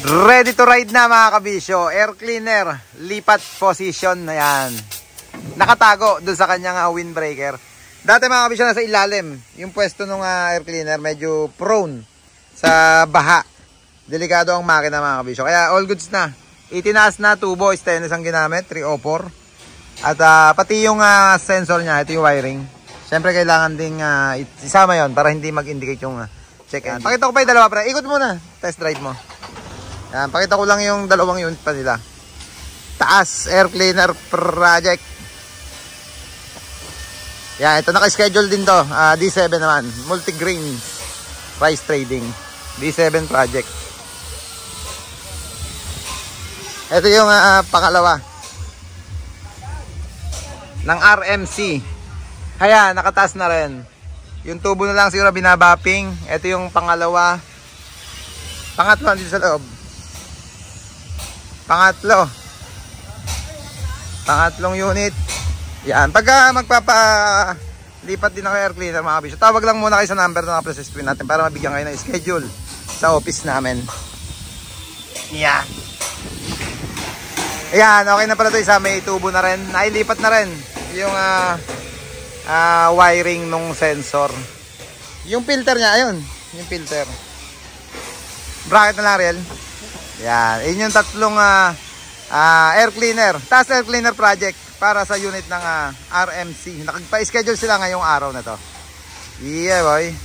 Ready to ride na mga kabisyo. Air cleaner, lipat position. Ayan. Nakatago doon sa kanyang windbreaker. Dati mga kabisyo nasa ilalim. Yung pwesto ng air cleaner medyo prone sa baha. Delikado ang makina mga kabisyo. Kaya all goods na. Itinaas na, tubo, stainless ang ginamit, 304. At pati yung sensor niya, ito yung wiring. Siyempre kailangan ding isama yon para hindi mag-indicate yung check engine. Pakita ko pa yung dalawa pre. Ikot muna, test drive mo. Yan, pakita ko lang yung dalawang unit pa nila. Taas, air cleaner project. Yan, ito naka-schedule din to. D7 naman, multi-grain rice trading. D7 project. Ito yung pangalawa ng RMC. Kaya nakataas na rin. Yung tubo na lang siguro binabapping. Ito yung pangalawa. Pangatlo dito sa loob. Pangatlong unit. Yan. Pagka magpapalipat din ako air cleaner mga kabisyo, tawag lang muna kayo sa number na naka-press screen natin para mabigyan kayo ng schedule sa office namin. Yan. Ayan, okay na pala ito. Isa may tubo na rin. Nailipat na rin yung wiring nung sensor. Yung filter niya, ayun. Yung filter. Bracket na lang, Riel. Yan. Yun yung tatlong air cleaner. Taas air cleaner project para sa unit ng RMC. Nakagpa-schedule sila ngayong araw na to. Yeah, boy.